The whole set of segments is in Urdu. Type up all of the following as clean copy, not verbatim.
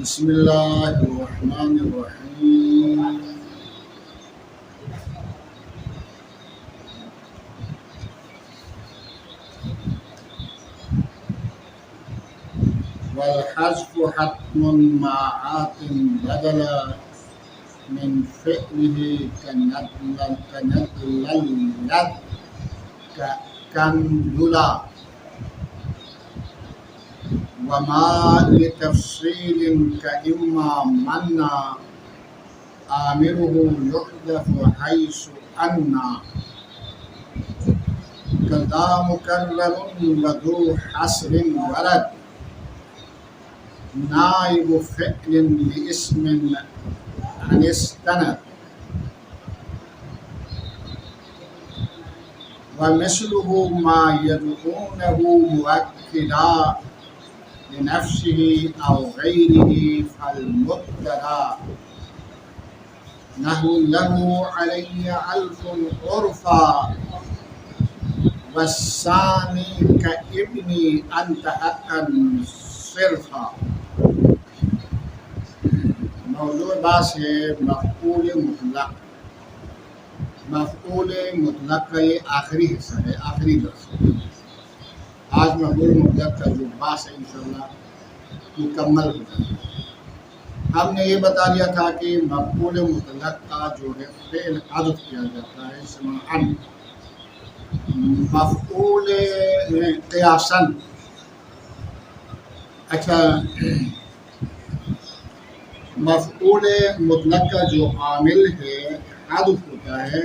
بسم اللہ الرحمن الرحیم والحذف حتم مع عاط بدلا من فعله كندلل كندلا وما لتفصيل كإما منا آمره يحذف حيث أنا كذا مكرر وذو حصر ورد نائب فعل لاسم عن استند ومثله ما يدعونه مؤكدا لنفسه أو غيره فالمبتدا نحو له علي ألف عرفا والثاني كابني أنت حقا صرفا. موضوع بحث ہے مفعول مطلق. مفعول مطلق کا یہ آخری حصہ ہے، آخری درس. آج مفعول مطلق کا جو بحث ہے انشاءاللہ مکمل ہو جائے گا. ہم نے یہ بتا دیا تھا کہ مفعول مطلق کا جو ہے فعل حذف کیا جاتا ہے سماعاً. مفعول قیاساً. اچھا، مفعول مطلق کا جو عامل ہے حذف ہوتا ہے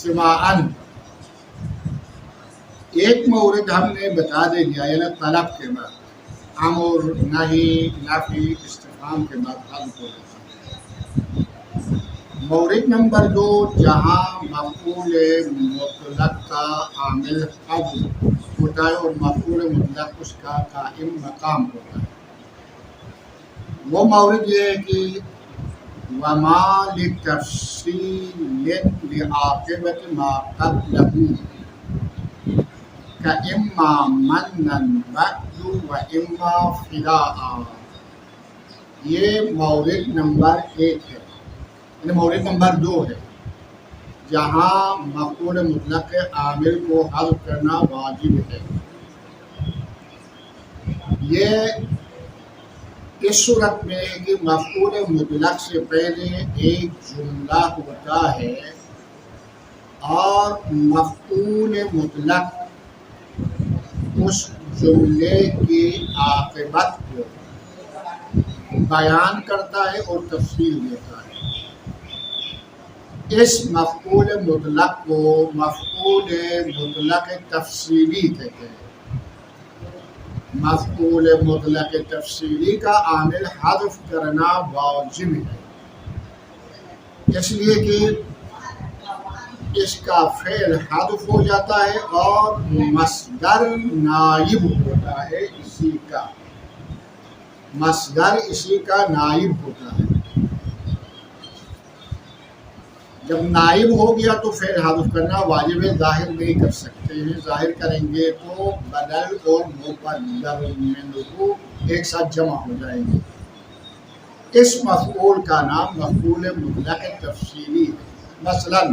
سماعاً. ایک مورد ہم نے بتا دے دیا، یعنی طلب کے بعد امر، نہی، نفی، استفہام کے بعد حذف ہو جاتا ہے. مورد نمبر 2، جہاں مفعول مطلق کا عامل حذف ہوتا ہے اور مفعول مطلق اس کا قائم مقام ہوتا ہے. وہ مورد یہ ہے کہ وما لتفصیل لعاقبۃ ما قبلہ کإما منا بعد وإما فداء. یہ مورد نمبر 1 ہے، یعنی مورد نمبر 2 ہے جہاں مفعول مطلق کے عامل کو حذف کرنا واجب ہے. یہ اس صورت میں ہے کہ مفعول مطلق سے پہلے ایک جملہ ہوتا ہے اور مفعول مطلق اس جملے کی عاقبت کو بیان کرتا ہے اور تفصیل دیتا ہے. اس مفعول مطلق کو مفعول مطلق تفصیلی کہتے ہیں. مفعول مطلق تفصیلی کا عامل حذف کرنا واجب ہے، اس لیے کہ اس کا فعل حذف ہو جاتا ہے اور مصدر نائب ہوتا ہے اسی کا. مصدر اسی کا نائب ہوتا ہے. جب نائب ہو گیا تو فعل حذف کرنا واجب ہے. ظاہر نہیں کر سکتے ہیں، ظاہر کریں گے تو بدل اور مبدل منہ ایک ساتھ جمع ہو جائیں گے. اس مفعول کا نام مفعول مطلق تفصیلی ہے. مثلاً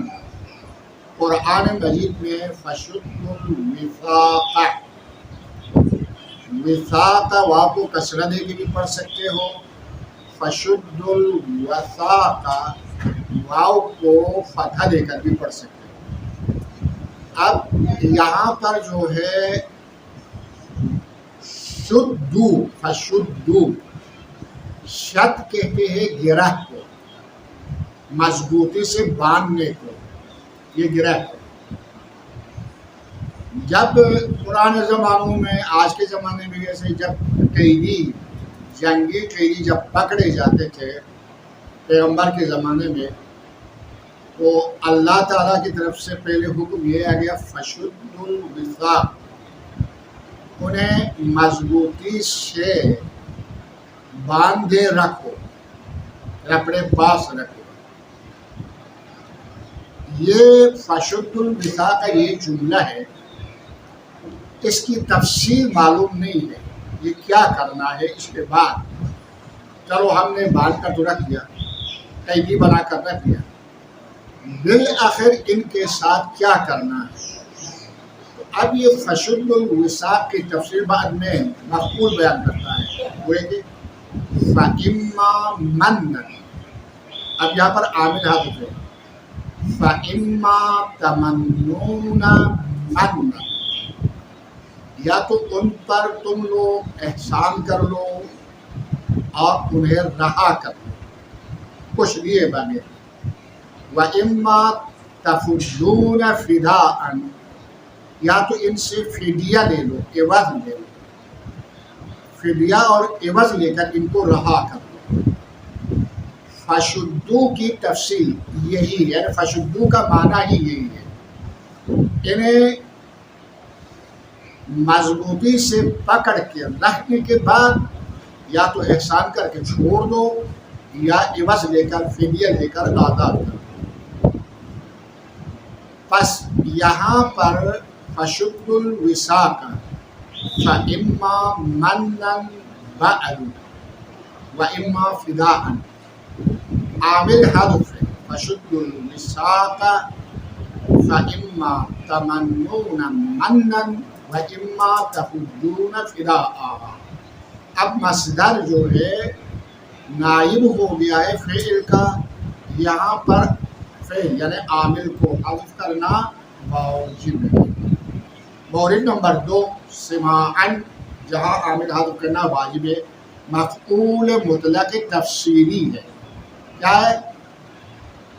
قرآن مجید میں فشد الوثاق، وثاق واو کو کسرہ دے کے بھی پڑھ سکتے ہو، فشد الوثاق واو کو فتحہ دے کر بھی پڑھ سکتے ہو. اب یہاں پر جو ہے شدو، فشدو، شد کہتے ہیں گرہ کو، مضبوطی سے باندھنے کو، یہ گرہ ہے. جب پرانے زمانوں میں، آج کے زمانے میں جیسے جب قیدی، جنگی قیدی جب پکڑے جاتے تھے پیغمبر کے زمانے میں، تو اللہ تعالیٰ کی طرف سے پہلے حکم یہ آ گیا فشد الوثاق، انہیں مضبوطی سے باندھے رکھو، اپنے پاس رکھو. یہ فشد الوثاق کا یہ جملہ ہے، اس کی تفصیل معلوم نہیں ہے یہ کیا کرنا ہے۔ اس کے بعد چلو ہم نے باندھ کر تو رکھ دیا، قیدی بنا کر رکھ دیا، بالآخر ان کے ساتھ کیا کرنا ہے۔ اب یہ فشد الوثاق کی تفصیل بعد میں مفعول بیان کرتا ہے، وہ ہے کہ فَإِمَّا مَنًّا، اب یہاں پر عامل حاذف ہے، فَإِمَّا تَمَنُّونَ مَنًّا، یا تو ان پر تم لوگ احسان کر لو اور انہیں رہا کر لو کچھ لیے بغیر، وَإِمَّا تَفُدُّونَ فِدَاءً، یا تو ان سے فدیہ لے لو، عوض لے لو، فدیہ اور عوض لے کر ان کو رہا کر لو۔ فشدو کی تفصیل یہی ہے، یعنی فشدو کا معنی ہی یہی ہے، انہیں مضبوطی سے پکڑ کے رکھنے کے بعد یا تو احسان کر کے چھوڑ دو یا عوض لے کر فدیہ لے کر آزاد کر دو۔ پس یہاں پر فشد الوثاق فإما منا بعد وإما فداء، عامل حذف ہے، فشد الوثاق فإما تمنون منا وإما تفدون فداء۔ اب مصدر جو ہے نائب ہو گیا ہے فعل کا، یہاں پر فعل یعنی عامل کو حذف کرنا واجب ہے۔ مورد نمبر 2 سماعاً، جہاں عامل حذف کرنا واجب ہے، مفعول مطلق تفصیلی ہے۔ کیا ہے؟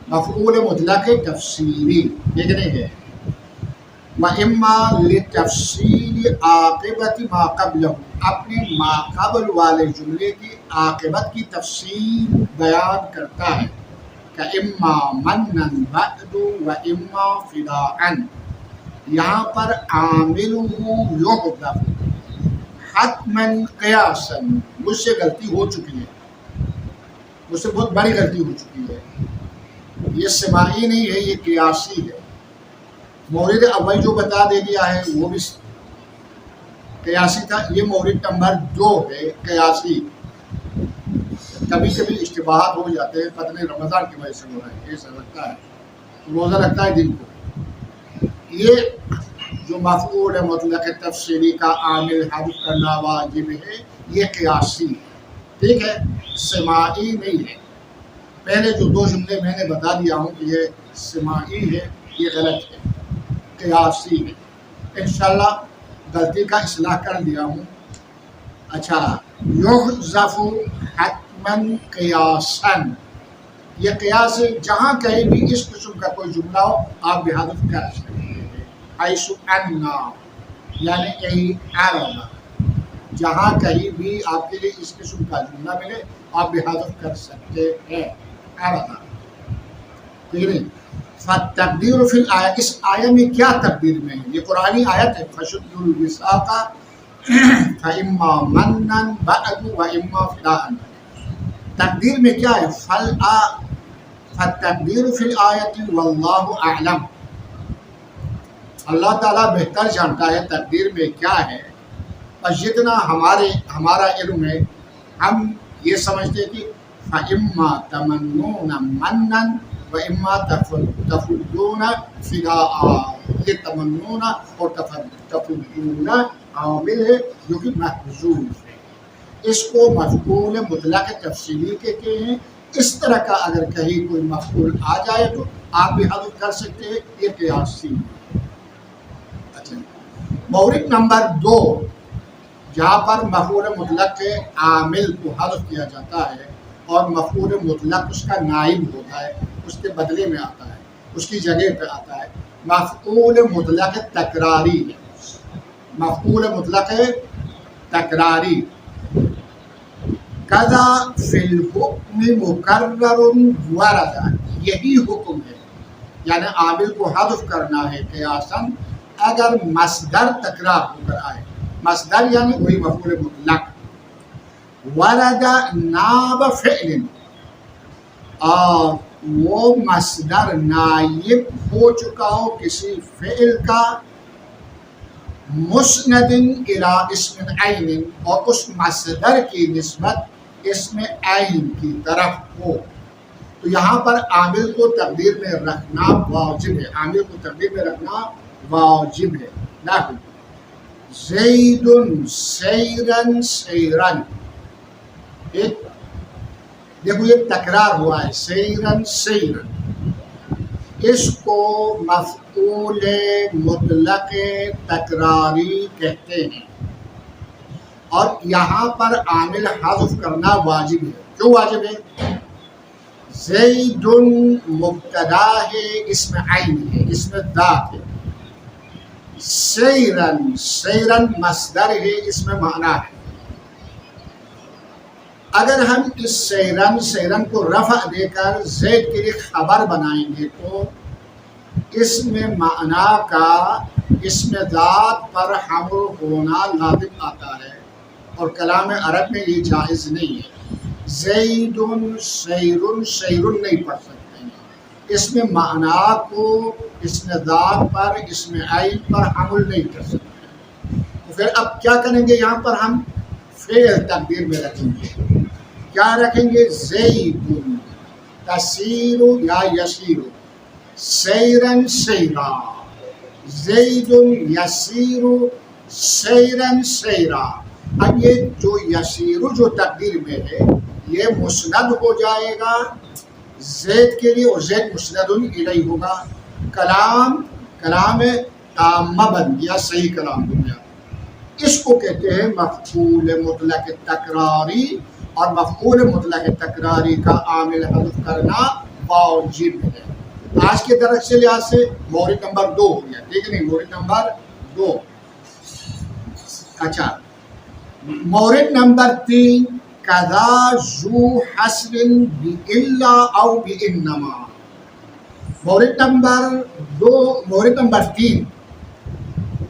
مفعول مطلق تفصیلی، دیکھنے ہے، وَإِمَّا لِتَفْصِيلِ عَاقِبَةِ مَا قَبْلَهُ، اپنے ما قبل والے جملے کی عاقبت کی تفصیل بیان کرتا ہے، كَإِمَّا مَنًّا بَعْدُ وَإِمَّا فِدَاءً، یہاں پر عاملہ یحذف حتماً قیاساً، مجھ سے غلطی ہو چکی ہے، مجھ سے بہت بڑی غلطی ہو چکی ہے، یہ سماعی نہیں ہے، یہ قیاسی ہے۔ مورد اول جو بتا دے دیا ہے وہ بھی قیاسی تھا، یہ مورد نمبر 2 ہے قیاسی۔ کبھی کبھی اشتباہات ہو جاتے ہیں، پتہ نہیں رمضان کی وجہ سے ہو رہا ہے، ایسا لگتا ہے، روزہ رکھتا ہے دن کو۔ یہ جو مفعول مطلق تفصیلی کا عامل حذف کرنا واجب ہے، یہ قیاسی ہے، ٹھیک ہے، سماعی نہیں ہے۔ پہلے جو 2 جملے میں نے بتا دیا ہوں کہ یہ سماعی ہے، یہ غلط ہے، قیاسی ہے۔ انشاءاللہ غلطی کا اصلاح کر دیا ہوں۔ اچھا، یحذف حتماً قیاساً، یہ قیاس ہے، جہاں کہیں بھی اس قسم کا کوئی جملہ ہو آپ بھی حذف کر سکتے ہیں، حیث انا یعنی کہیں عرب، جہاں کہیں بھی آپ کے لیے اس قسم کا جملہ ملے آپ بھی حذف کر سکتے ہیں، عرب، ٹھیک ہے۔ فالتقدیر فی الآیہ، اس آیہ میں کیا تقدیر میں ہے؟ یہ قرآنی آیت ہے، فشد الوثاق فإما منا بعد وإما فداء، تقدیر میں کیا ہے؟ فالتقدیر فی الآیۃ واللہ اعلم، اللہ تعالیٰ بہتر جانتا ہے تقدیر میں کیا ہے، بس جتنا ہمارا علم ہے ہم یہ سمجھتے کہ فإما تمنون منا وإما تفدون فداء، یہ تمنون اور تفدون عامل ہے جو کہ محذوف ہے، اس کو مفعول مطلق تفصیلی کہتے ہیں۔ اس طرح کا اگر کہیں کوئی مفعول آ جائے تو آپ بھی حذف کر سکتے ہیں، یہ قیاسی ہے۔ اچھا، مورد نمبر 2 جہاں پر مفعول مطلق کے عامل کو حذف کیا جاتا ہے اور مفعول مطلق اس کا نائب ہوتا ہے، اس کے بدلے میں آتا ہے، اس کی جگہ پہ آتا ہے، مفعول مطلق تکراری ہے، مفعول مطلق تکراری، کذا فی الحکم مکرر ورد، یہی حکم ہے، یعنی عامل کو حذف کرنا ہے قیاساً اگر مصدر تکرار ہو کر آئے، مصدر یعنی وہی مفعول مطلق، ورد ناب فعل، اور وہ مصدر نائب ہو چکا ہو کسی فعل کا مسند الی اسم عین، اور اس مصدر کی نسبت اسم عین کی طرف ہو، تو یہاں پر عامل کو تقدیر میں رکھنا واجب ہے، عامل کو تقدیر میں رکھنا واجب ہے۔ نحو زید سیرن سیرن، ایک دیکھو یہ تکرار ہوا ہے، سیرن سیرن، اس کو مفعول مطلق تکراری کہتے ہیں، اور یہاں پر عامل حذف کرنا واجب ہے۔ کیوں واجب ہے؟ زید مبتدا ہے، اسم عین ہے، اسم ذات ہے، سیرن سیرن مصدر ہے، اسم معنی ہے۔ اگر ہم اس سیرن سیرن کو رفع دے کر زید کے لیے خبر بنائیں گے تو اسم معنی کا اسم ذات پر حمل ہونا لازم آتا ہے، اور کلام عرب میں یہ جائز نہیں ہے۔ زید سیرن سیرن نہیں پڑھ سکتے ہیں، اسم معنی کو اسم ذات پر اسم عین پر حمل نہیں کر سکتے۔ تو پھر اب کیا کریں گے؟ یہاں پر ہم فعل تقدیر میں رکھیں گے، کیا رکھیں گے؟ زید تسیر یا یسیر سیرن سیرا، زید یسیر سیرن سیرا۔ اب یہ جو یسیر جو تقدیر میں ہے یہ مسند ہو جائے گا زید کے لیے، اور زید مسند الیہ ہوگا، کلام تامہ بن گیا، صحیح کلام بن گیا۔ اس کو کہتے ہیں مفعول مطلق تکراری، اور مفعول مطلق تکراری کا عامل حذف کرنا واجب ہے۔ آج کے درس کے لحاظ سے مورد نمبر 2 ہو گیا، ٹھیک ہے نہیں؟ مورد نمبر 2۔ اچھا، مورد نمبر 3، کذا ذو حصر بإلا او بإنما۔ مورد نمبر 3،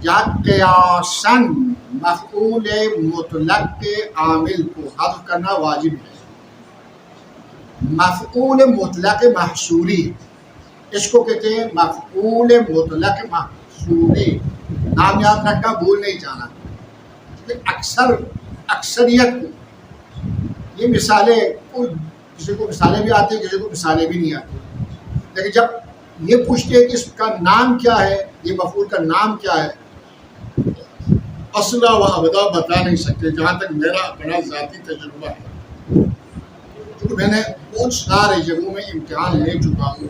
یا قیاساً مفعول مطلق کے عامل کو حذف کرنا واجب ہے۔ مفعول مطلق محصوری، اس کو کہتے ہیں مفعول مطلق محصوری، نام یاد رکھنا، بھول نہیں جانا۔ اکثریت کو یہ مثالیں، کسی کو مثالیں بھی آتی ہیں، کسی کو مثالیں بھی نہیں آتی، لیکن جب یہ پوچھتے ہیں کہ اس کا نام کیا ہے، یہ مفعول کا نام کیا ہے، اصلا و ابدا بتا نہیں سکتے، جہاں تک میرا اپنا ذاتی تجربہ ہے، کیونکہ میں نے بہت سارے جگہوں میں امتحان لے چکا ہوں۔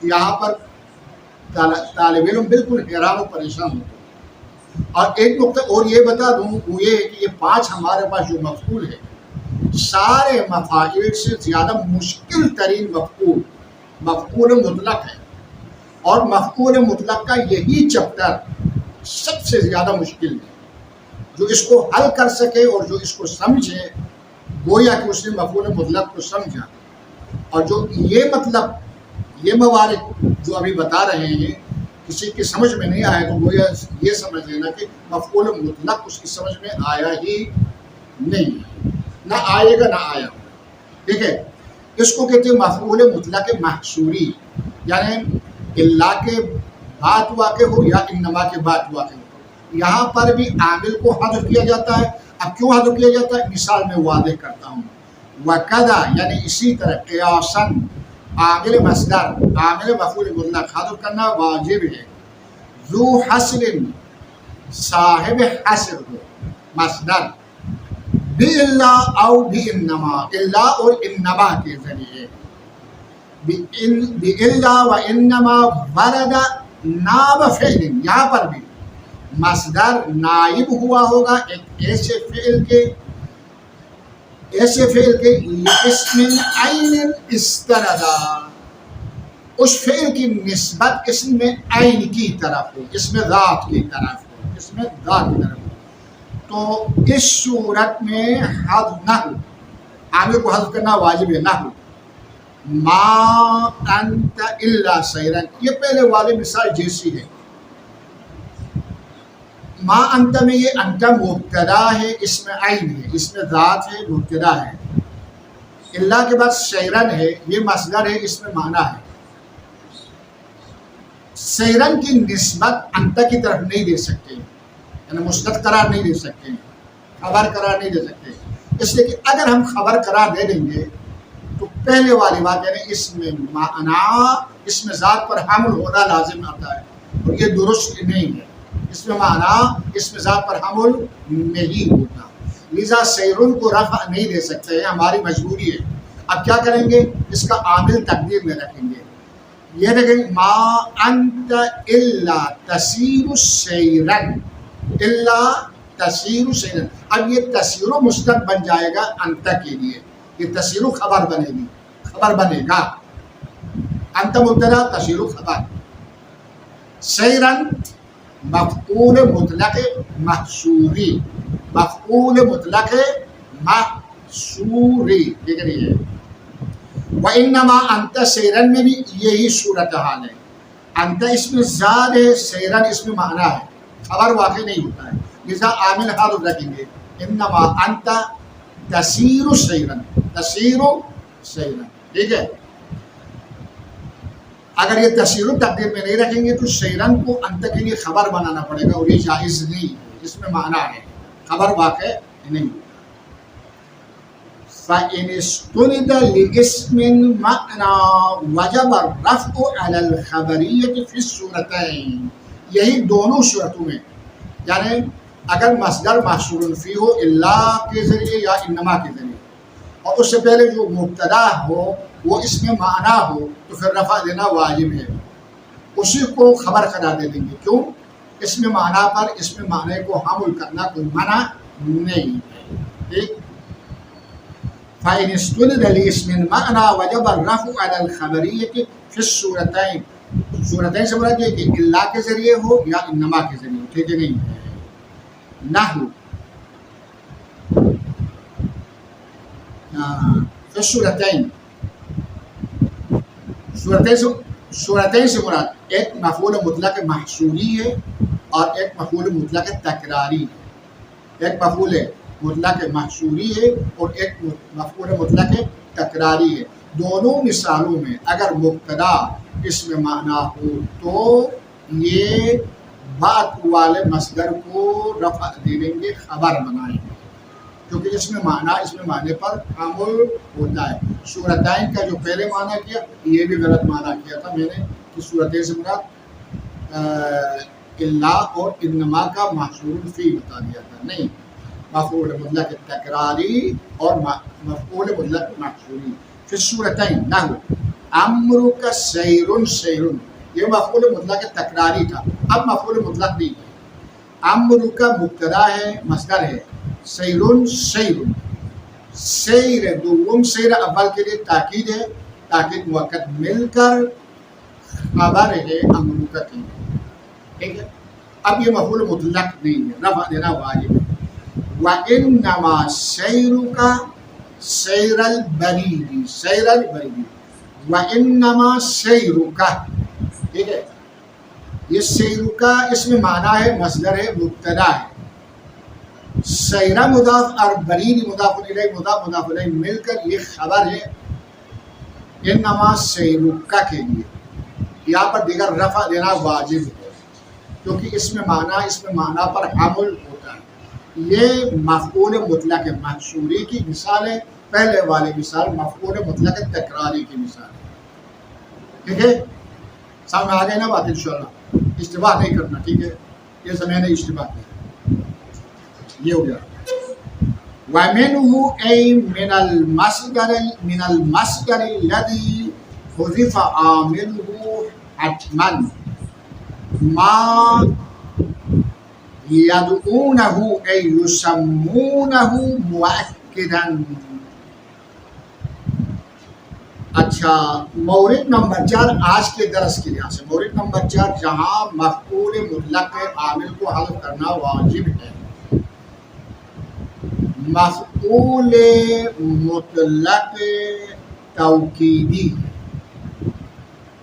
یہاں پر طالب علم بالکل حیران و پریشان ہوتے ہیں۔ اور ایک نقطہ اور یہ بتا دوں، وہ یہ ہے کہ یہ 5 ہمارے پاس جو مفعول ہے، سارے مفاعل سے زیادہ مشکل ترین مفعول مطلق ہے، اور مفعول مطلق کا یہی چیپٹر سب سے زیادہ مشکل ہے۔ جو اس کو حل کر سکے اور جو اس کو سمجھے، گویا کہ اس نے مفعول مطلق کو سمجھا، اور جو یہ موارد جو ابھی بتا رہے ہیں کسی کی سمجھ میں نہیں آئے تو گویا یہ سمجھ لینا کہ مفعول مطلق اس کی سمجھ میں آیا ہی نہیں، نہ آئے گا نہ آیا۔ ٹھیک ہے، اس کو کہتے ہیں مفعول مطلق محصوری، یعنی اللہ کے بات واقع ہو یا انما کے بات واقع ہو، یہاں پر بھی عامل کو حذف کیا جاتا ہے۔ اب کیوں حذف کیا جاتا ہے؟ مثال میں واضح کرتا ہوں۔ وَكَذَا، یعنی اسی طرح قیاساً عامل مصدر، عامل مفعول مطلق حذف کرنا واجب ہے۔ ذو حصر، صاحب حصر ہو، مصدر، بِإِلَّا او بِإِنَّمَا، الا اور انما کے ذریعے، بِإِلَّا وَإِنَّمَا وَرَدَ نائب فعل، یہاں پر بھی مصدر نائب ہوا ہوگا ایک ایسے فعل کے اسم عین استندا، اس فعل کی نسبت اسم عین کی طرف ہو، اسم ذات کی طرف ہو، تو اس صورت میں حذف نہ ہو، عامل کو حذف کرنا واجب ہے۔ نہ ہو ما انت الا سیرن، یہ پہلے والی مثال جیسی ہے۔ ما انت میں یہ انت مبتدا ہے، اسم عین ہے، اسم ذات ہے، مبتدا ہے، اللہ کے بعد سیرن ہے، یہ مصدر ہے، اس میں معنی ہے. سیرن کی نسبت انت کی طرف نہیں دے سکتے، یعنی مسند قرار نہیں دے سکتے، خبر قرار نہیں دے سکتے. اس لیے کہ اگر ہم خبر قرار دے دیں گے تو پہلے والی بات یعنی اس میں معنی، اس میں ذات پر حمل ہونا لازم آتا ہے، اور یہ درست نہیں ہے. اس میں معنی، اس میں ذات پر حمل نہیں ہوتا، لذا سیرن کو رفع نہیں دے سکتے ہیں، ہماری مجبوری ہے. اب کیا کریں گے؟ اس کا عامل تقدیر میں رکھیں گے. یہ دیکھیں، ما انت الا تسیر سیرن، الا تسیر سیرن. اب یہ تسیر مصدر بن جائے گا انت کے لیے، یہ تسیر خبر بنے گی، خبر بنے گا. انت مبتدا، تسیر خبر. سیرن مفعول مطلق محصوری، مفعول مطلق محصوری. دیکھ رہی ہے. وَإِنَّمَا أَنْتَ سیرن میں بھی یہی صورتحال ہے. انت اس میں ذات ہے، سیرن اس میں معنی ہے، خبر واقع نہیں ہوتا ہے، لذا عامل حال رکھیں گے. انما انت تسیر سیرن، تسیر سیرن. ٹھیک ہے. اگر یہ تسیر تقدیر میں نہیں رکھیں گے تو سیرن کو انت کے لیے خبر بنانا پڑے گا، اور یہ جائز نہیں، اس میں معنی ہے، خبر واقع نہیں. فَإِنِ اسْتُنِدَ لِاسْمٍ مَعْنَى وَجَبَ الرَّفْعُ عَلَى الْخَبَرِيَّةِ فِي الصُّورَتَيْنِ. یہی دونوں صورتوں میں، یعنی اگر مصدر محصور فی ہو اللہ کے ذریعے یا انما کے ذریعے، اور اس سے پہلے جو مبتدا ہو وہ اس میں معنی ہو، تو پھر رفع دینا واجب ہے، اسی کو خبر قرار دے دیں گے. کیوں؟ اس میں معنی پر اس میں معنی کو حمل کرنا کوئی منع نہیں ہے. ٹھیک. فَإِنِ اسْتُنِدَ لِاسْمٍ مَعْنَى وَجَبَ الرَّفْعُ عَلَى الْخَبَرِيَّةِ فِي الصُّورَتَيْنِ. صورتین سے مراد یہ کہ اللہ کے ذریعے ہو یا انما کے ذریعے ہو. ٹھیک ہے نہیں ہے. نحو فی الصورتین، صورتین سے مراد ایک مفعول مطلق محصوری ہے اور ایک مفعول مطلق تکراری ہے. ایک مفعول مطلق محصوری ہے اور ایک مفعول مطلق تکراری ہے. دونوں مثالوں میں اگر مبتدا اس میں معنی ہو تو یہ بات والے مصدر کو رفع دے دیں گے، خبر بنائیں گے، کیونکہ اس میں معنی پر حمل ہوتا ہے. صورتین کا جو پہلے معنی کیا یہ بھی غلط معنی کیا تھا میں نے، کہ صورتین سے مراد اللہ اور انما کا محصور فی بتا دیا تھا. نہیں، مفعول مطلق تکراری اور مفعول مطلق محصوری. فی الصورتین نحو امرک سیرن سیرن، یہ مفعول مطلق تکراری تھا، اب مفعول مطلق نہیں ہے. امرک مبتدا ہے، مصدر ہے، سیرن سیرن، سیر دوم سیر اول کے لیے تاکید ہے، تاکید موقت مل کر خبر ہے امرک کی. ٹھیک ہے. اب یہ مفعول مطلق نہیں ہے، رفع دینا واجب ہے. وَإِنَّمَا سَيْرُكَ سَيْرَ الْبَرِيدِ، سَيْرَ الْبَرِيدِ. وَإِنَّمَا سَيْرُكَ. ٹھیک ہے. یہ سیرُکَ اس میں معنی ہے، مصدر ہے، مبتدا ہے. سیرہ مضاف اور برید مضاف الیہ، مضاف الیہ مل کر یہ خبر ہے انما سیرُکَ کے لیے. یہاں پر دیگر رفع دینا واجب ہے، کیونکہ اس میں معنی پر حمل ہوتا ہے. یہ مفعول مطلق محصوری کی مثال ہے، پہلے والی مثال مفعول مطلق تکراری کی مثال ہے. ٹھیک ہے. سامنے آ گئے نا بات؟ انشاءاللہ اشتباہ نہیں کرنا. ٹھیک ہے. یہ زمین اشتباہ ہے. یہ ہو گیا. وَمِنْهُ أَيْ مِنَ الْمَصْدَرِ الَّذِي حُذِفَ عَامِلُهُ حَتْمًا مَا يَدْعُونَهُ أَيْ يُسَمُّونَهُ مُؤَكِّدًا. اچھا، مورد نمبر 4 آج کے درس کے لحاظ سے مورد نمبر 4 جہاں مفعول مطلق عامل کو حذف کرنا واجب ہے. مفعول مطلق توکیدی،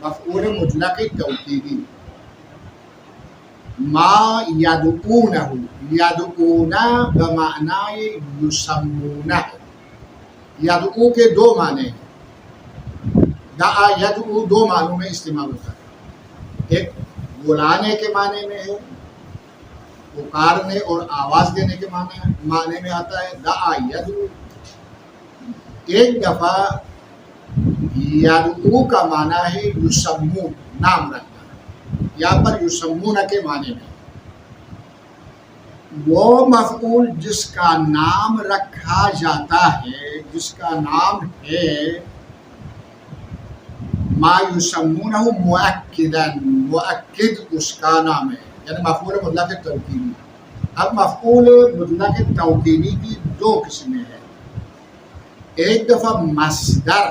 مفعول مطلق توکیدی. ما یدعونہ، یدعونہ بمعنی یسمونہ، یدعو کے دو معنی ہیں، دعا یدعو دو معنوں میں استعمال ہوتا ہے، ایک بلانے کے معنی میں ہے، پکارنے اور آواز دینے کے معنی میں آتا ہے دعا یدعو۔ ایک دفعہ یدعو کا معنی ہے یسمون، نام رکھنا، یہاں پر یسمون کے معنی میں وہ مفعول جس کا نام رکھا جاتا ہے، جس کا نام ہے ما یسمونہ مؤکدا، مؤکد اس کا نام ہے، یعنی مفعول مطلق توکیدی۔ اب مفعول مطلق توکیدی کی دو قسمیں ہیں، ایک دفعہ مصدر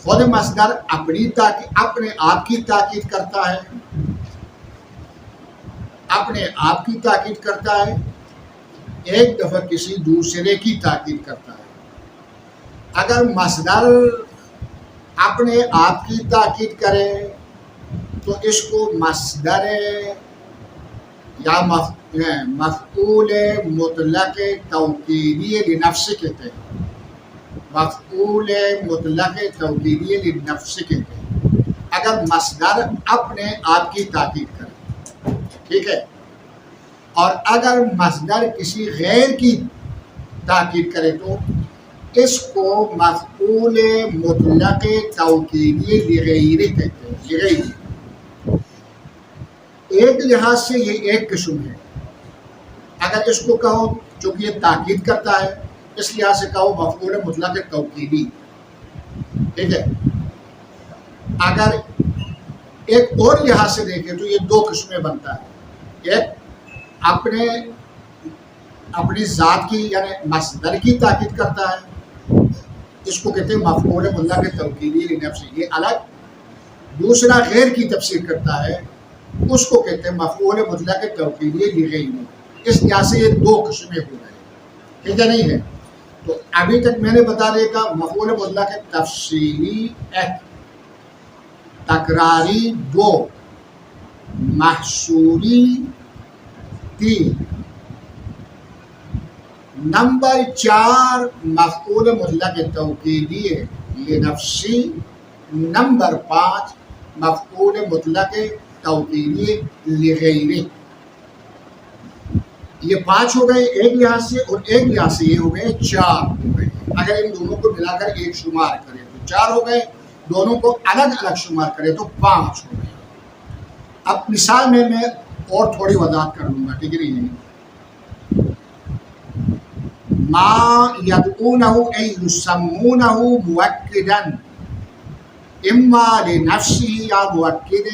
خود مصدر اپنے آپ کی تاکید کرتا ہے، اپنے آپ کی تاکید کرتا ہے، ایک دفعہ کسی دوسرے کی تاکید کرتا ہے۔ اگر مصدر اپنے آپ کی تاکید کرے تو اس کو مصدر یا مفعول مطلق توکیدی لنفس کہتے ہیں، مفعول مطلق توکیدی لنفس کہتے ہیں اگر مصدر اپنے آپ کی تاکید کرے، ٹھیک ہے، اور اگر مصدر کسی غیر کی تاکید کرے تو اس کو مفعول مطلق توکیدی لغیرہ کہتے ہیں، لغیرہ۔ ایک لحاظ سے یہ ایک قسم ہے، اگر اس کو کہو چونکہ یہ تاکید کرتا ہے اس لحاظ سے کہو مفعول مطلق توکیدی، ٹھیک ہے۔ اگر ایک اور لحاظ سے دیکھیں تو یہ دو قسمیں بنتا ہے، ایک اپنی ذات کی یعنی مصدر کی تاکید کرتا ہے، اس کو کہتے ہیں مفعول مطلق توکیدی لنفس، یہ الگ۔ دوسرا غیر کی تفسیر کرتا ہے، اس کو کہتے ہیں مفعول مطلق توکیدی لغیرہ۔ اس لحاظ سے یہ دو قسمیں ہو گئے، ٹھیک ہے، نہیں ہے؟ تو ابھی تک میں نے بتا دیا کہ مفعول مطلق تفصیلی ایک، تکراری دو، محصوری تین، نمبر 4 مفعول مطلق توکیدی لنفسی، نمبر 5 مفعول مطلق توکیدی لغیرہ۔ یہ 5 ہو گئے ایک لحاظ سے، اور ایک لحاظ سے یہ ہو گئے 4 ہو گئے۔ اگر ان دونوں کو ملا کر ایک شمار کرے تو 4 ہو گئے، دونوں کو الگ الگ شمار کرے تو 5 ہو گئے۔ اب مثال میں اور تھوڑی وضاحت کر لوں گا، ٹھیک ہے؟ ما یدعونہ ای یسمونہ مؤکدا اما لنفسہ یا مؤکد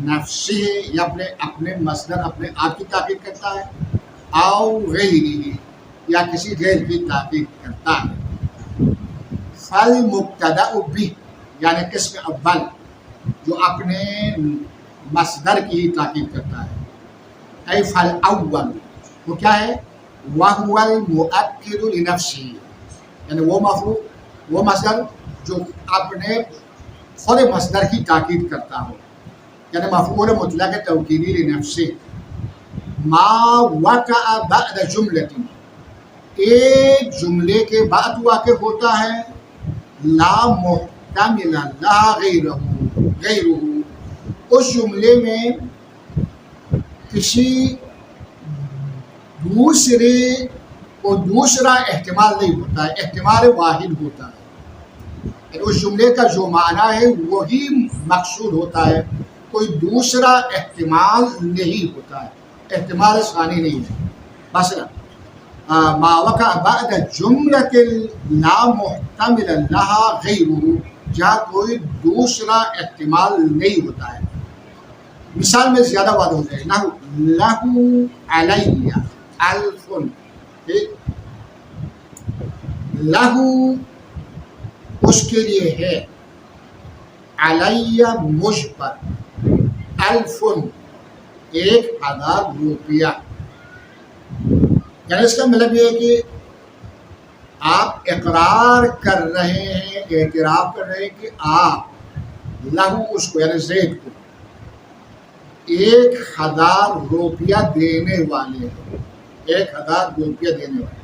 نفسہ، یا اپنے مصدر اپنے آپ کی تاکید کرتا ہے، او غیرہ یا کسی غیر کی تاکید کرتا ہے۔ فالمبتدأ بہ یعنی قسم اول جو اپنے مصدر کی تاکید کرتا ہے، اے فالاول وہ کیا ہے؟ وَهُوَ الْمُؤَكِّدُ لِنَفْسِهِ، یعنی وہ مصدر جو اپنے خود مصدر کی تاکید کرتا ہو، یعنی مفعول مطلق توکیدی لنفسه۔ ما وقع بعد جملۃ، ایک جملے کے بعد واقع ہوتا ہے، لا محتمل لها غیرہ، اس جملے میں کسی دوسرے کو دوسرا احتمال نہیں ہوتا ہے، احتمال واحد ہوتا ہے، یعنی اس جملے کا جو معنی ہے وہی مقصود ہوتا ہے، کوئی دوسرا احتمال نہیں ہوتا ہے، احتمال ثانی نہیں ہے۔ مثلا ما وقع بعد جملۃ لا محتمل لها غیرہ، جہاں کوئی دوسرا احتمال نہیں ہوتا ہے۔ مثال میں زیادہ بات ہو جائے، لہو علیہ الف، لہو اس کے لیے ہے، علیہ مجھ پر، الف 1000 روپیہ، یعنی اس کا مطلب یہ ہے کہ آپ اقرار کر رہے ہیں، اعتراف کر رہے ہیں کہ آپ لہو اس کو یعنی زید کو 1000 روپیہ دینے والے ہیں، 1000 روپیہ دینے والے۔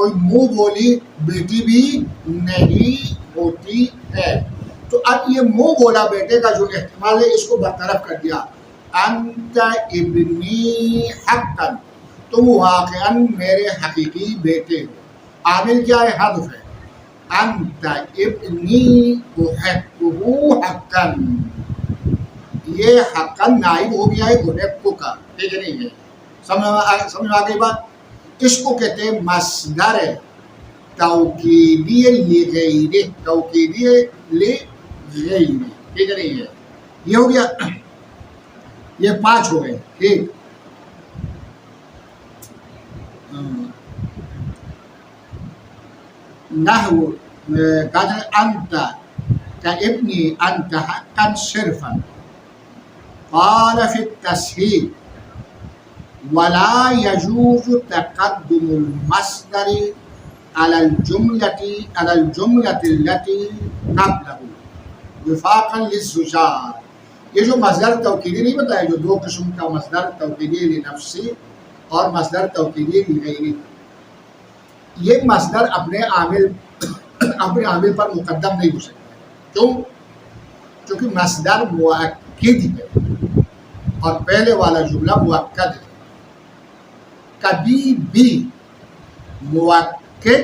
کوئی منہ بولی بیٹی بھی نہیں ہوتی ہے۔ تو اب یہ منہ بولا بیٹے کا جو احتمال ہے اس کو برطرف کر دیا، انت ابنی حقا، تم واقعاً میرے حقیقی بیٹے ہو۔ عامل کیا ہے؟ حذف ہے، انت ابنی احقہ حقا، یہ حقا نائب ہو گیا ہے احق کا، ٹھیک ہے نہیں ہے؟ سمجھ میں آ گئی بات؟ اس کو کہتے ہیں مصدر توکیدی لغیرہ، توکیدی لغیرہ، ٹھیک ہے نہیں ہے؟ یہ ہو گیا، یہ 5 ہو گئے، ٹھیک۔ نحو کہتے ہیں انت کا ابنی انت حقا صرفا، قال فی التصحیح ولا يجوز تقدم المصدر على الجملة التي قبله وفاقا للزجاج۔ یہ جو مصدر توکیدی نہیں بتایا، جو 2 قسم کا مصدر توکیدی لنفسی اور مصدر توکیدی لغیری، یہ مصدر اپنے عامل پر مقدم نہیں ہو سکتا۔ کیوں؟ کیونکہ مصدر مؤکد ہے اور پہلے والا جملہ مؤکد ہے۔ کبھی بھی مؤکد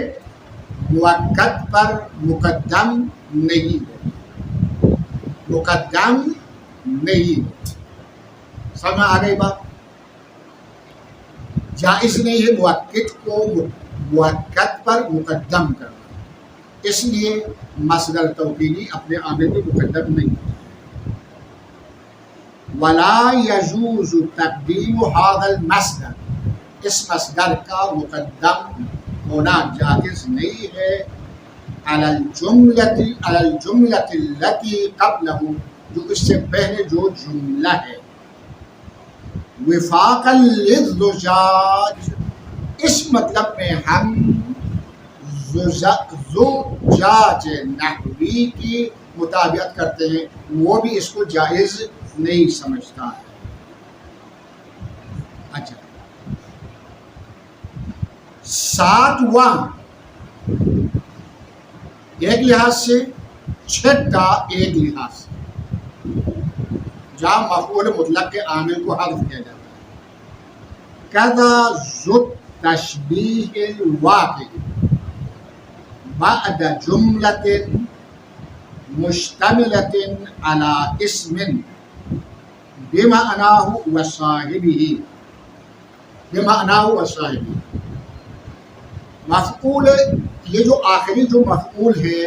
پر مقدم نہیں ہے، مقدم نہیں ہے۔ سمجھ میں آ گئی بات؟ جائز نہیں ہے مؤکد کو مؤکد پر مقدم کرنا، اس لیے مصدر توکیدی اپنے عامل پر مقدم نہیں ہے۔ ولا يجوز تقدیم هذا المصدر، اس مصدر کا مقدم ہونا جائز نہیں ہے علی الجملۃ التي قبلہ، جو اس سے پہلے جو جملہ ہے، وفاقا للزجاج، اس مطلب میں ہم زجاج نحوی کی مطابقت کرتے ہیں، وہ بھی اس کو جائز نہیں سمجھتا ہے۔ اچھا، 7واں ایک لحاظ سے، 6 ایک لحاظ سے، جہاں مفعول مطلق کے عامل کو حذف کیا جاتا ہے۔ کذا ذو تشبیہ الواقع بعد جملۃ مشتملۃ علی اسم بمعناہ وصاحبہ، مفعول، یہ جو آخری جو مفعول ہے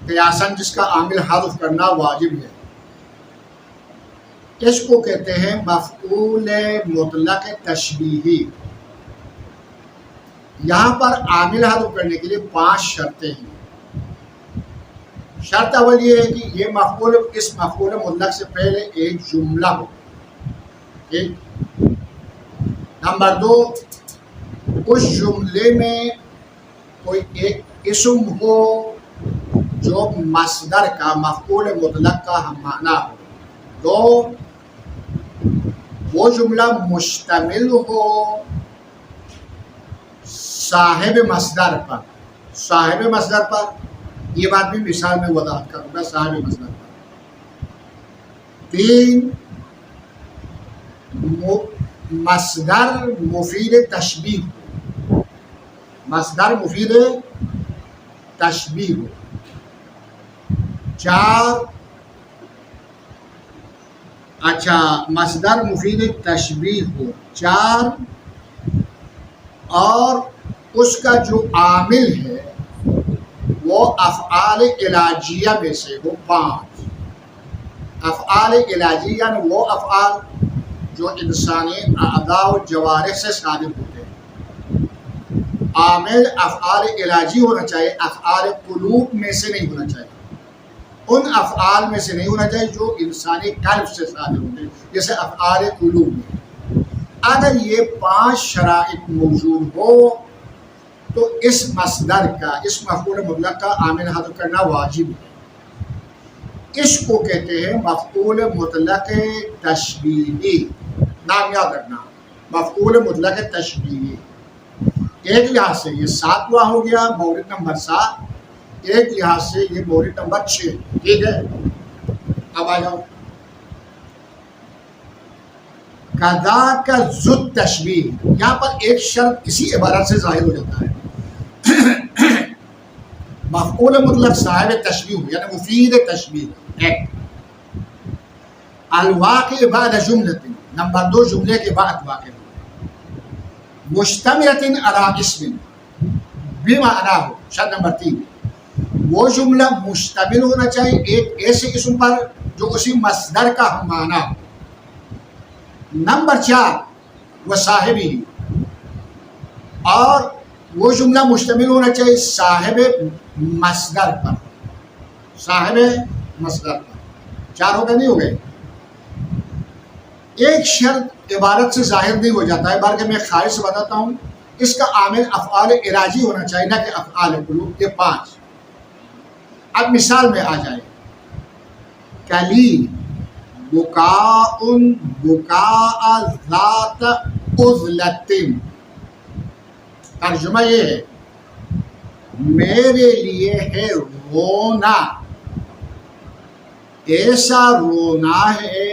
قیاساً جس کا عامل حذف کرنا واجب ہے، اس کو کہتے ہیں مفعول مطلق تشبیہی۔ یہاں پر عامل حذف کرنے کے لیے 5 شرطیں ہیں۔ شرط اول یہ ہے کہ یہ مفعول، اس مفعول مطلق سے پہلے ایک جملہ ہو، ایک۔ نمبر 2، اس جملے میں کوئی ایک اسم ہو جو مصدر کا، مفعول مطلق کا ہم معنی ہو۔ 2، وہ جملہ مشتمل ہو صاحب مصدر پر، صاحب مصدر پر، یہ بات بھی مثال میں وضاحت کروں گا، صاحب مصدر پر۔ 3، مصدر مفید تشبیہ ہو، مصدر مفید تشبیہ ہو۔ 4، اچھا، مصدر مفید تشبیہ ہو 4، اور اس کا جو عامل ہے وہ افعال علاجیہ میں سے ہو 5۔ افعال علاجیہ یعنی وہ افعال جو انسانی اعضاء و جوارح سے صادر ہوتے ہیں۔ عامل افعال علاجی ہونا چاہیے، افعال قلوب میں سے نہیں ہونا چاہیے، ان افعال میں سے نہیں ہونا چاہیے جو انسانی قلب سے صادر ہوتے ہیں، جیسے افعال قلوب میں۔ اگر یہ 5 شرائط موجود ہو تو اس مصدر کا، اس مفعول مطلق کا عامل حذف کرنا واجب ہے۔ اس کو کہتے ہیں مفعول مطلق تشبیہی، نام یاد رکھنا، مفعول مطلق تشبیہی۔ ایک لحاظ سے یہ 7واں ہو گیا مورد نمبر 7، ایک لحاظ سے یہ مورد نمبر 6. ٹھیک ہے، اب آ جاؤ. قضا کا ضد تشبیہ، یہاں پر ایک شرط اسی عبارت سے ظاہر ہو جاتا ہے. مفعول مطلق صاحب تشبیہ یعنی مفید تشبیہ. ایک الواقع بعد جملۃ، نمبر 2 جملے کے بعد واقع ہو. مشتملۃ علی اسم بمعنی ہو. شرط نمبر 3 وہ جملہ مشتمل ہونا چاہیے ایک ایسے اسم پر جو اسی مصدر کا ہم معنی ہو. نمبر 4 وہ صاحبی، اور وہ جملہ مشتمل ہونا چاہیے صاحب مصدر پر. صاحب مصدر پر. 4 ہو گئے نہیں ہو گئے؟ ایک شرط عبارت سے ظاہر نہیں ہو جاتا ہے بلکہ میں خارج سے بتاتا ہوں. اس کا عامل افعال اراجی ہونا چاہیے نہ کہ افعال قلوب. یہ 5. اب مثال میں آ جائے. کلی بکاء بکاء ذات عضلۃ. ترجمہ یہ ہے میرے لیے ہے رونا، ایسا رونا ہے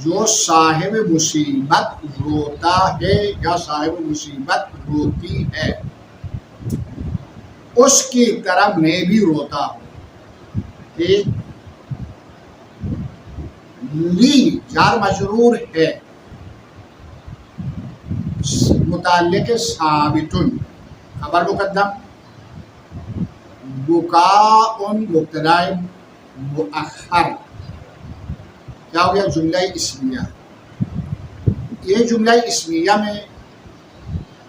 جو صاحب مصیبت روتا ہے یا صاحب مصیبت روتی ہے، اس کی طرح میں بھی روتا ہوں. ٹھیک. لی جار مجرور ہے، متعلق ثابت، خبر مقدم. بکاء مبتدا مؤخر. کیا ہو گیا؟ جملہ اسمیہ. یہ جملہ اسمیہ میں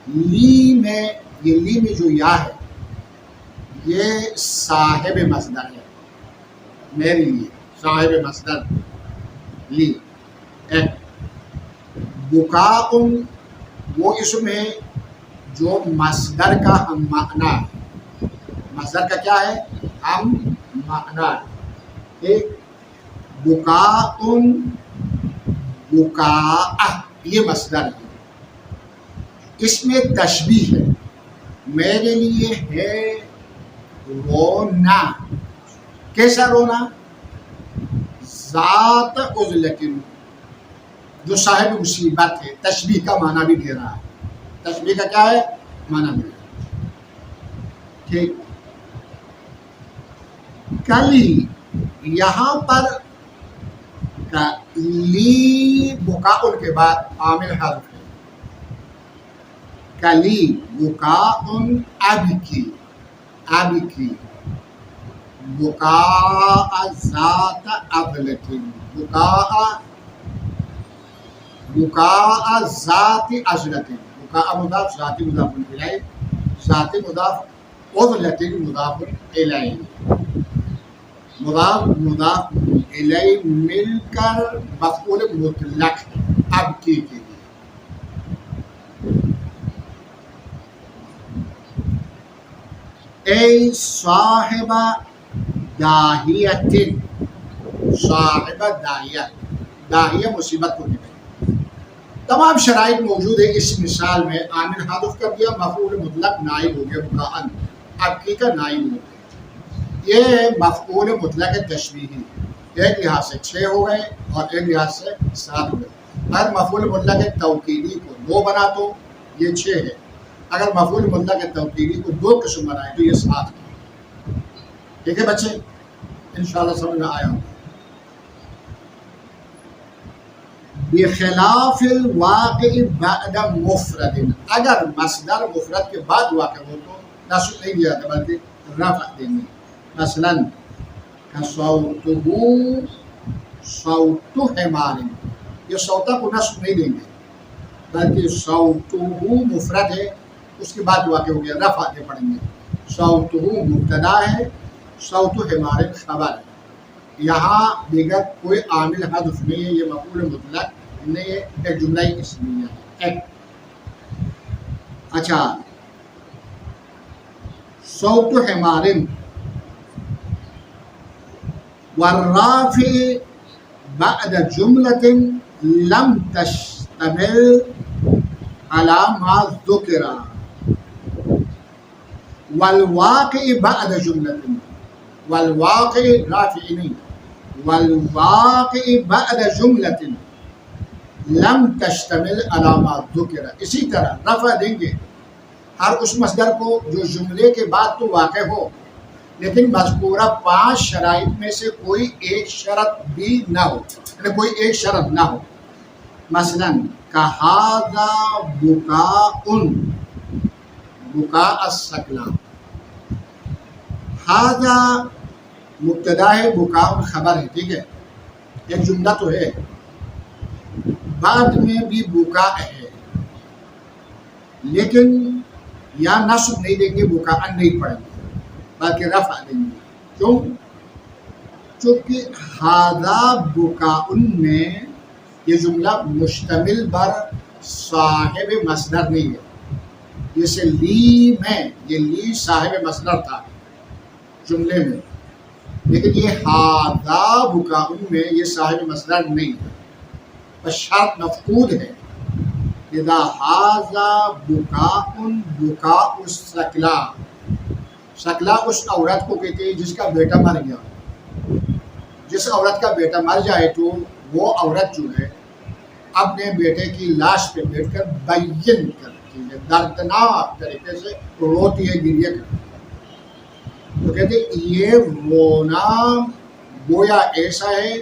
لی میں جو یا ہے یہ صاحب مصدر ہے. میرے لیے صاحب مصدر لی. بکاء وہ اسم ہے جو مصدر کا ہم معنی ہے. مصدر کا کیا ہے؟ ہم معنی ہے. ایک بکاء بکاء یہ مصدر ہے، اس میں تشبیہ ہے. میرے لیے ہے رونا. کیسا رونا؟ ذات عضلۃ جو صاحب مصیبت ہے. تشبیہ کا معنی بھی دے رہا ہے. تشبیہ کا کیا ہے؟ معنی بھی. ٹھیک. کلی یہاں پر لی بکاء کے بعد عامل حرف ہے. کلی بکاء ابکی ابکی. بکاء ذات عضلۃ بکاء بکاء ذات عضلۃ. بکاء مضاف ذاتی مضاف الیہ ذاتی مضاف عضلۃ مضاف الیہ. مضاف مضاف الیہ مل کر مفعول مطلق ہے اب کی کے لیے. اے صاحب داہیت. صاحب داہیہ، داہیہ مصیبت کو نکلے. تمام شرائط موجود ہے اس مثال میں. عامل حذف کر دیا، مفعول مطلق نائب ہو گیا بکاء، اب کی کا نائب ہو گیا. یہ مفعول مطلق تشبیہی. ایک لحاظ سے 6 ہو گئے اور ایک لحاظ سے 7 ہو گئے. اگر مفعول مطلق توکیدی کو 2 بنا تو یہ 6 ہے. اگر مفعول مطلق توکیدی کو 2 قسم بنائے تو یہ 7 ہے. ٹھیک ہے بچے، انشاءاللہ سمجھ میں آیا ہوگا. بخلاف الواقع بعد مفرد، اگر مصدر مفرد کے بعد واقع ہو تو نصب نہیں دیا جاتا بلکہ رفع دیں گے. مثلا صوتہ صوت حمار، یہ صوتہ کو نصب نہیں دیں گے بلکہ صوتہ مفرد ہے اس کے بعد واقع ہو گیا، رفع دے پڑیں گے. صوتہ مبتدا ہے، صوت حمار خبر ہے. یہاں دیگر کوئی عامل حذف نہیں ہے، یہ مفعول مطلق نہیں ہے، ایک جملہ اسمیہ ہے. ایک اچھا صوت حمار والرافع بعد جملة لم تشتمل علی ما ذکر والواقع بعد جملۃ، والواقع رافع نہیں، والواقع بعد جملۃ لم تشتمل علی ما ذکر. اسی طرح رفع دیں گے ہر اس مصدر کو جو جملے کے بعد تو واقع ہو لیکن مذکورہ 5 شرائط میں سے کوئی ایک شرط بھی نہ ہو، یعنی کوئی ایک شرط نہ ہو. مثلا کہذا بکاء، بکاء الثقلا. ھذا مبتدا ہے، بکاء خبر ہے، ٹھیک ہے، ایک جملہ تو ہے، بعد میں بھی بکاء ہے لیکن یا نصب نہیں دیں گے، بکاء نہیں پڑھیں گے بلکہ رفع دیں گے. کیوں؟ چونکہ ھذا بکاء میں یہ جملہ مشتمل بر صاحب مصدر نہیں ہے. جیسے لی میں، یہ لی صاحب مصدر تھا جملے میں، لیکن یہ ھذا بکاء میں یہ صاحب مصدر نہیں ہے، بس شرط مفقود ہے. اذا ھذا بکاء، بکاء الثقلا. ثقلا اس عورت کو کہتے ہیں جس کا بیٹا مر گیا. جس عورت کا بیٹا مر جائے تو وہ عورت جو ہے اپنے بیٹے کی لاش پہ بیٹھ کر بیان کرتی ہے، دردناک طریقے سے روتی ہے، گریہ کرتی ہے. تو کہتے ہیں یہ رونا گویا ایسا ہے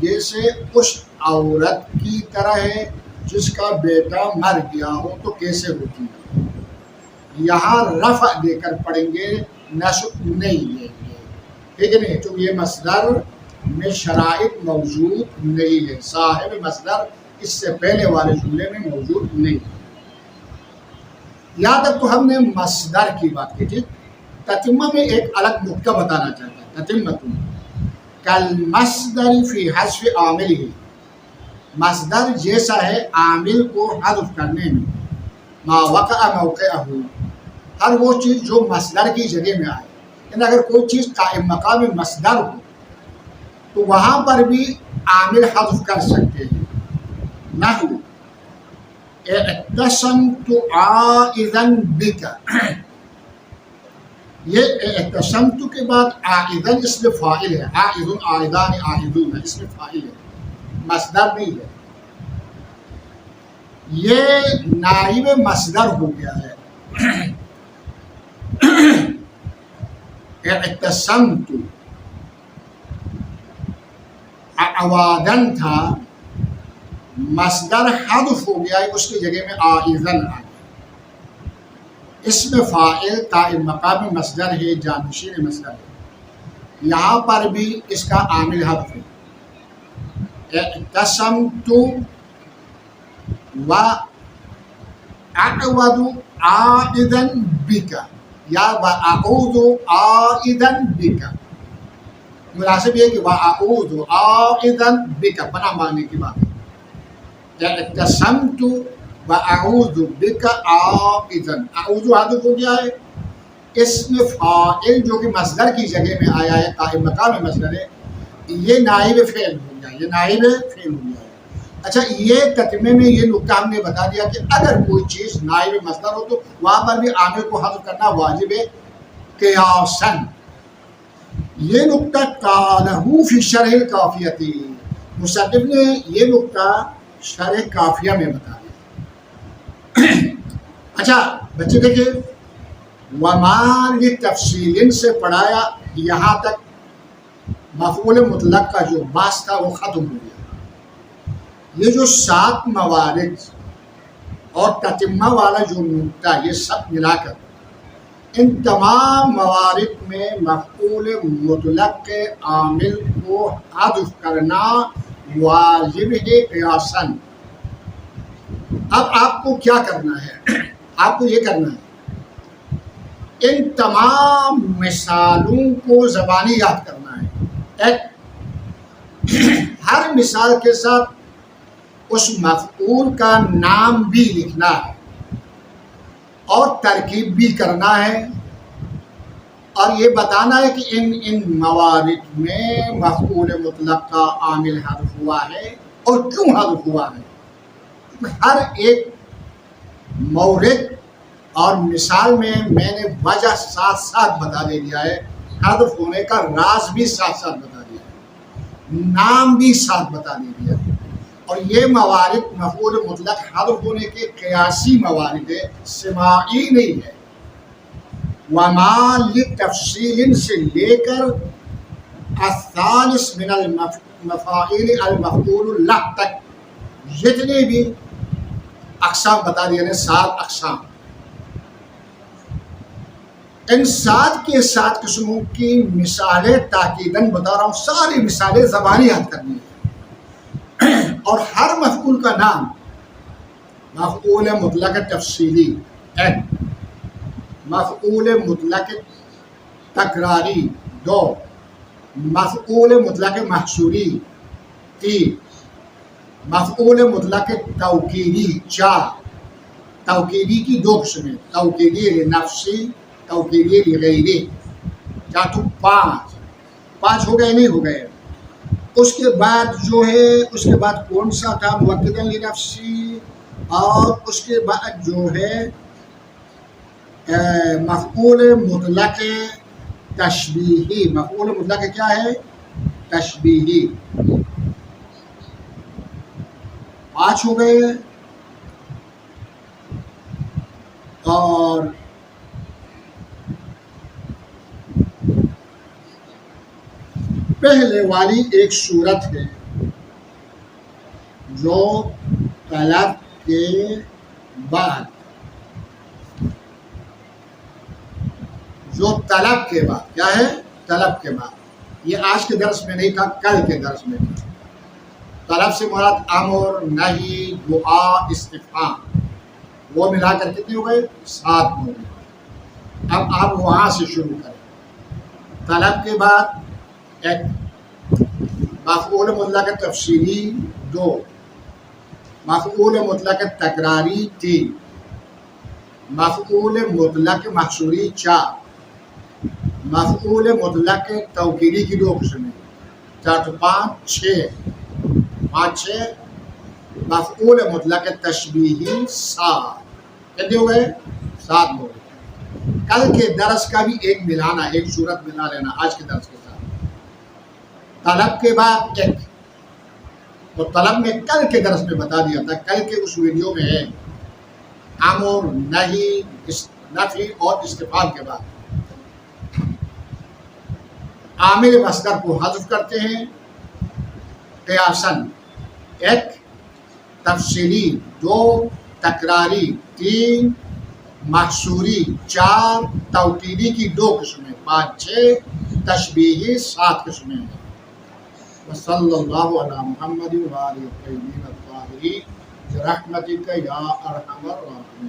جیسے اس عورت کی طرح ہے جس کا بیٹا مر گیا ہو تو کیسے ہوتی ہے. یہاں رفع دے کر پڑھیں گے، نصب نہیں لیں گے، ٹھیک ہے نہیں. تو یہ مصدر میں شرائط موجود نہیں ہے، صاحب مصدر اس سے پہلے والے جملے میں موجود نہیں. یہاں تک تو ہم نے مصدر کی بات کی تھی. تتمہ میں ایک الگ نکتہ بتانا چاہتا ہے. تتمہ کالمصدر فی حذف عاملہ، مصدر جیسا ہے عامل کو حذف کرنے میں. ما وقع موقعہ، ہر وہ چیز جو مصدر کی جگہ میں آئے، یعنی اگر کوئی چیز قائم مقام مصدر ہو تو وہاں پر بھی عامل حذف کر سکتے ہیں. نحو اعتصمت عائذا بک، یہ اعتصمت کے بعد عائذا اسم فاعل ہے. عائذ، عائذان، عائذون اسم فاعل ہے، مصدر نہیں ہے. یہ نائب مصدر ہو گیا ہے. اعتصمت اعوادن تھا، مصدر حذف ہو گیا ہے، اس کی جگہ میں عائذن آ گیا. اسم فاعل قائم مقام مصدر ہے، جانشین مصدر ہے. یہاں پر بھی اس کا عامل حذف ہے. اعتصمت و اعوذ عائذا بک یا واعوذ عائذا بک. مناسب یہ کہ واعوذ عائذا بک پناہ مانگنے کی بات ہے. اعتصمت واعوذ بک عائذا، اعوذ حذف ہو گیا ہے. اسم فاعل جو کہ مصدر کی جگہ میں آیا ہے، قائم مقام مصدر ہے، یہ نائب فعل ہو گیا، یہ نائب فعل ہو گیا ہے. اچھا، یہ تتمے میں یہ نکتہ ہم نے بتا دیا کہ اگر کوئی چیز نائب مصدر ہو تو وہاں پر بھی عامل کو حذف کرنا واجب ہے قیاساً. یہ نکتہ قالہ فی شرح الکافیہ، مصنف نے یہ نکتہ شرح کافیہ میں بتا دیا. اچھا بچے دیکھیں، وما لتفصیل سے پڑھایا، یہاں تک مفعول مطلق کا جو باس تھا وہ ختم ہو گیا. یہ جو 7 موارد اور تتمہ والا جو نکتہ، یہ سب ملا کر ان تمام موارد میں مفعول مطلق کے عامل کو حذف کرنا واجب ہے قیاساً. اب آپ کو کیا کرنا ہے؟ آپ کو یہ کرنا ہے ان تمام مثالوں کو زبانی یاد کرنا ہے. ہر مثال کے ساتھ اس مفعول کا نام بھی لکھنا ہے اور ترکیب بھی کرنا ہے، اور یہ بتانا ہے کہ ان موارد میں مفعول مطلق کا عامل حذف ہوا ہے اور کیوں حذف ہوا ہے. ہر ایک مورد اور مثال میں نے وجہ ساتھ ساتھ بتا دے دیا ہے، حذف ہونے کا راز بھی ساتھ ساتھ بتا دیا ہے، نام بھی ساتھ بتا دے دیا ہے۔ اور یہ موارد مفعول مطلق حذف ہونے کے قیاسی موارد ہے، سماعی نہیں ہے۔ وما لتفصیل سے لے کر الثالث من المفاعیل المفعول لہ تک جتنے بھی اقسام بتا دیے ہیں، 7 اقسام، ان 7 کے 7 قسموں کی مثالیں تاکیداً بتا رہا ہوں، ساری مثالیں زبانی یاد کرنی ہیں۔ اور ہر مفعول کا نام مفعول مطلق تفصیلی 1، مفعول مطلق تکراری 2، مفعول مطلق محصوری 3، مفعول مطلق توکیدی 4، توکیدی کی 2 قسمیں، توکیدی لنفسی، توکیدی لغیری، 4 تو 5 ہو گئے، نہیں ہو گئے۔ اس کے بعد جو ہے، اس کے بعد کون سا تھا؟ مؤکداً لنفسی، اور اس کے بعد جو ہے مفعول مطلق تشبیہی، مفعول مطلق کیا ہے؟ تشبیہی، 5 ہو گئے۔ اور پہلے والی ایک صورت ہے جو طلب کے بعد، جو طلب کے بعد کیا ہے؟ طلب کے بعد، یہ آج کے درس میں نہیں تھا، کل کے درس میں تھا۔ طلب سے مراد امر، نہی، دعا، استفہام، وہ ملا کر کتنے ہو گئے؟ 7 ہو گئے۔ اب آپ وہاں سے شروع کریں۔ طلب کے بعد 1، مفعول مطلق تفصیلی 2، مفعول مطلق تکراری 3، مفعول مطلق محصوری 4، مفعول مطلق توکیدی کی 2 قسمیں، 4 تو 5 6، 5 مفعول مطلق تشبیہی 7، کتنے ہو گئے؟ 7 ہو گئے۔ کل کے درس کا بھی ایک ملانا، ایک صورت ملا لینا آج کے درس کے ساتھ۔ طلب کے بعد 1، تو طلب میں کل کے درس میں بتا دیا تھا، کل کے اس ویڈیو میں ہے، امر، نہی، نفی اور استفہام کے بعد عامل مصدر کو حذف کرتے ہیں قیاساً، 1 تفصیلی، 2 تکراری، 3 محصوری، 4 توکیدی کی 2 قسمیں، 5 6 تشبیہی 7 قسمیں ہیں۔ وصلی اللہ علی محمد وآلہ الطیبین الطاہرین برحمتک یا ارحم الراحمین۔